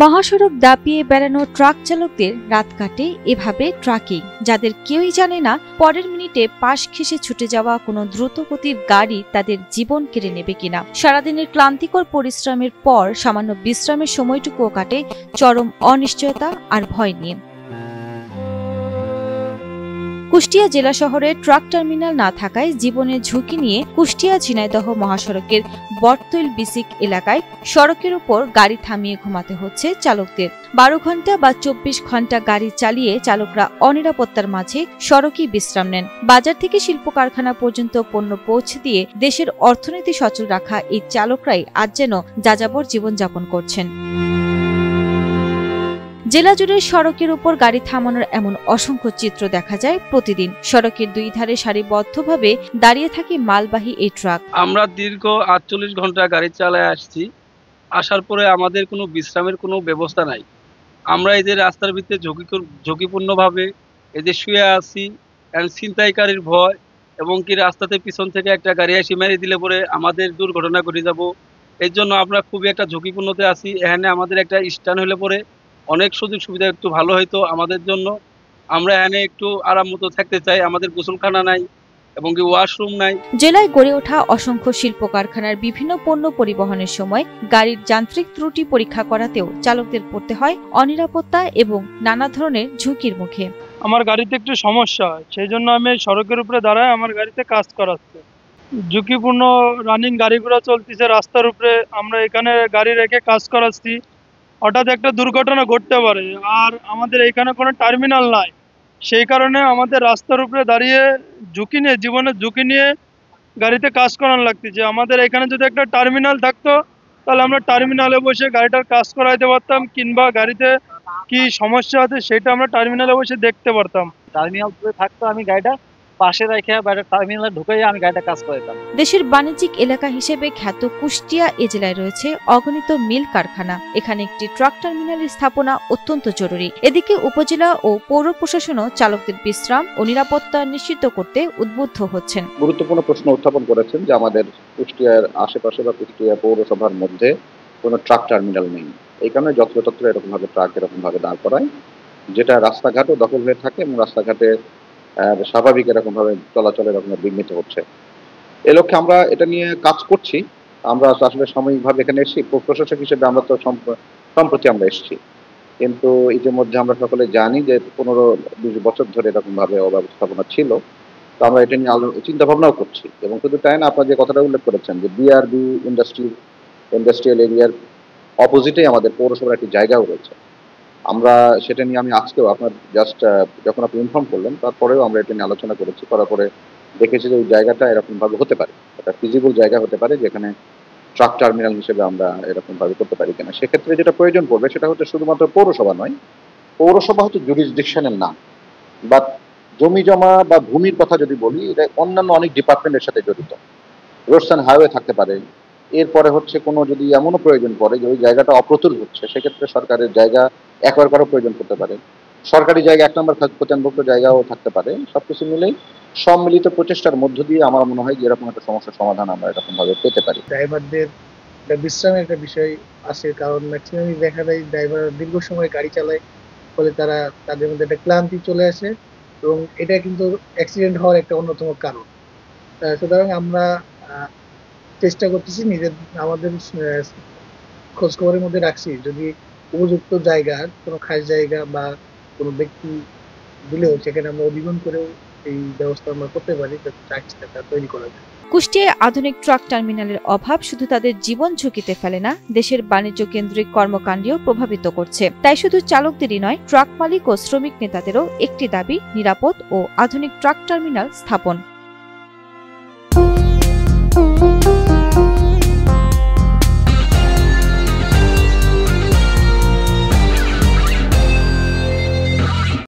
মহাসড়ক দাপিয়ে বেড়ানো ট্রাক চালকদের রাত কাটে এভাবে ট্রাকেই, যাদের কেউই জানে না পরের মিনিটে পাশ ঘেঁষে ছুটে যাওয়া কোনো দ্রুতগতির গাড়ি তাদের জীবন কেড়ে নেবে কিনা। সারাদিনের ক্লান্তিকর পরিশ্রমের পর সামান্য বিশ্রামের সময়টুকুও কাটে চরম অনিশ্চয়তা আর ভয় নিয়ে। কুষ্টিয়া জেলা শহরে ট্রাক টার্মিনাল না থাকায় জীবনের ঝুঁকি নিয়ে কুষ্টিয়া ঝিনাইদহ মহাসড়কের বটতৈল বিসিক এলাকায় সড়কের উপর গাড়ি থামিয়ে ঘুমাতে হচ্ছে চালকদের। 12 ঘন্টা বা 24 ঘন্টা গাড়ি চালিয়ে চালকরা অনিরাপত্তার মাঝে সড়কেই বিশ্রাম নেন। বাজার থেকে শিল্প কারখানা পর্যন্ত পণ্য পৌঁছে দিয়ে দেশের অর্থনীতি সচল রাখা এই চালকরাই আজ যেন যাযাবর জীবনযাপন করছেন। জেলা জুড়ে সড়কের উপর গাড়ি থামানোর এমন অসংখ্য চিত্র দেখা যায় প্রতিদিন। সড়কের দুই ধারে সারিবদ্ধভাবে দাঁড়িয়ে থাকে মালবাহী এই ট্রাক। আমরা দীর্ঘ 48 ঘন্টা গাড়ি চালায় আসছি। আসার পরে আমাদের কোনো বিশ্রামের কোনো ব্যবস্থা নাই। আমরা এই যে রাস্তার ভিতরে ঝুঁকিপূর্ণভাবে এই যে শুয়ে আছি, ছিনতাইকারীর ভয় এবং কি রাস্তাতে পিছন থেকে একটা গাড়ি এসে মেরে দিলে পরে আমাদের দুর্ঘটনা ঘটে যাব। এর জন্য আমরা খুবই একটা ঝুঁকিপূর্ণতে আছি। এখানে আমাদের একটা স্ট্যান্ড হলে পরে অনেক সুযোগ সুবিধা একটু ভালো হইতো আমাদের জন্য। আমরা এখানে একটু আরাম মতো থাকতে চাই। আমাদের গোসলখানা নাই এবং কি ওয়াশরুম নাই। জেলায় গড়ে ওঠা অসংখ্য শিল্প কারখানার বিভিন্ন পণ্য পরিবহনের সময় গাড়ির যান্ত্রিক ত্রুটি পরীক্ষা করাতেও চালকদের পড়তে হয় অনিরাপত্তা এবং নানা ধরনের ঝুঁকির মুখে। আমার গাড়িতে একটু সমস্যা হয়, সেই জন্য আমি সড়কের উপরে দাঁড়ায় আমার গাড়িতে কাজ করাচ্ছে। ঝুঁকিপূর্ণ রানিং গাড়িগুলো চলতেছে রাস্তার উপরে, আমরা এখানে গাড়ি রেখে কাজ করাচ্ছি। হঠাৎ একটা দুর্ঘটনা ঘটতে পারে, আর আমাদের এখানে কোনো টার্মিনাল নাই, সেই কারণে আমাদের রাস্তার উপরে দাঁড়িয়ে জীবনের ঝুঁকি নিয়ে গাড়িতে কাজ করানো লাগতেছে। আমাদের এখানে যদি একটা টার্মিনাল থাকতো তাহলে আমরা টার্মিনালে বসে গাড়িটার কাজ করাইতে পারতাম, কিংবা গাড়িতে কি সমস্যা আছে সেটা আমরা টার্মিনালে বসে দেখতে পারতাম। টার্মিনাল থাকতো, আমি গাড়িটা পাশে রেখে টার্মিনালে ঢুকাই আমি গাড়িটা কাজ করতাম। দেশের বাণিজ্যিক এলাকা হিসেবে খ্যাত কুষ্টিয়া এ জেলায় রয়েছে অগণিত মিল কারখানা। এখানে একটি ট্রাক টার্মিনালের স্থাপনা অত্যন্ত জরুরি। এদিকে উপজেলা ও পৌর প্রশাসনও চালকদের বিশ্রাম ও নিরাপত্তা নিশ্চিত করতে উদ্বুদ্ধ হচ্ছেন। গুরুত্বপূর্ণ প্রশ্ন উত্থাপন করেছেন যে আমাদের কুষ্টিয়ার আশেপাশে বা কুষ্টিয়া পৌরসভার মধ্যে কোনো ট্রাক টার্মিনাল নেই। এই কারণে যত্রতত্র এরকমভাবে ট্রাক এরকমভাবে দাঁড় করায়, যেটা রাস্তাঘাটও দখল হয়ে থাকে এবং রাস্তাঘাটে স্বাভাবিক এরকমভাবে চলাচল এরকম বিঘ্নিত হচ্ছে। এ লক্ষ্যে আমরা এটা নিয়ে কাজ করছি। আমরা আসলে সাময়িকভাবে এখানে এসেছি, প্রশাসক হিসেবে আমরা তো সম্প্রতি আমরা এসেছি, কিন্তু ইতিমধ্যে আমরা সকলে জানি যে 15-20 বছর ধরে এরকমভাবে অব্যবস্থাপনা ছিল। তো আমরা এটা নিয়ে চিন্তা ভাবনাও করছি। এবং শুধু তাই না, আপনার যে কথাটা উল্লেখ করেছেন যে বিআরবি ইন্ডাস্ট্রিয়াল এরিয়ার অপোজিটেই আমাদের পৌরসভার একটি জায়গাও রয়েছে। আমরা সেটা নিয়ে আমি আজকেও আপনার যখন আপনি ইনফর্ম করলেন তারপরেও আমরা এটা নিয়ে আলোচনা করেছি। করার পরে দেখেছি যে ওই জায়গাটা এরকমভাবে হতে পারে, একটা ফিজিবল জায়গা হতে পারে যেখানে ট্রাক টার্মিনাল হিসেবে আমরা এরকমভাবে করতে পারি কিনা। সেক্ষেত্রে যেটা প্রয়োজন পড়বে সেটা হচ্ছে শুধুমাত্র পৌরসভা নয়, পৌরসভা হচ্ছে জুরিসডিকশনের নাম, বা জমি জমা বা ভূমির কথা যদি বলি, এটা অন্যান্য অনেক ডিপার্টমেন্টের সাথে জড়িত। রোডস অ্যান্ড হাইওয়ে থাকতে পারে। এরপরে হচ্ছে কোনো যদি এমনও প্রয়োজন পড়ে যে ওই জায়গাটা অপ্রতুল হচ্ছে, সেক্ষেত্রে সরকারের জায়গা একবার করার প্রয়োজন করতে পারে। সরকারি জায়গা 1 নম্বর ক্ষতিয়ানভুক্ত জায়গাও থাকতে পারে। সবকিছু মিলেই সম্মিলিত প্রচেষ্টার মধ্য দিয়ে আমার মনে হয় যে এরকম একটা সমস্যার সমাধান আমরা এরকম ভাবে পেতে পারি। ড্রাইভারদের বিশ্রামের একটা বিষয় আছে, কারণ ম্যাক্সিমামই দেখা যায় ড্রাইভার দীর্ঘ সময় গাড়ি চালায়, ফলে তাদের মধ্যে একটা ক্লান্তি চলে আসে এবং এটা কিন্তু অ্যাক্সিডেন্ট হওয়ার একটা অন্যতম কারণ। সুতরাং আমরা চেষ্টা করতেছি আমাদের খোঁজ খবরের মধ্যে রাখছি, যদি উপযুক্ত জায়গা, কোনো খাস জায়গা বা কোনো ব্যক্তি দিলেও সেখানে আমরা অভিগম করেও এই ব্যবস্থা আমরা করতে পারি, ট্রাকটা তৈরি করা যায়। কুষ্টিয়ায় আধুনিক ট্রাক টার্মিনালের অভাব শুধু তাদের জীবন ঝুঁকিতে ফেলে না, দেশের বাণিজ্য কেন্দ্রিক কর্মকাণ্ডেও প্রভাবিত করছে। তাই শুধু চালকদেরই নয়, ট্রাক মালিক ও শ্রমিক নেতাদেরও একটি দাবি, নিরাপদ ও আধুনিক ট্রাক টার্মিনাল স্থাপন।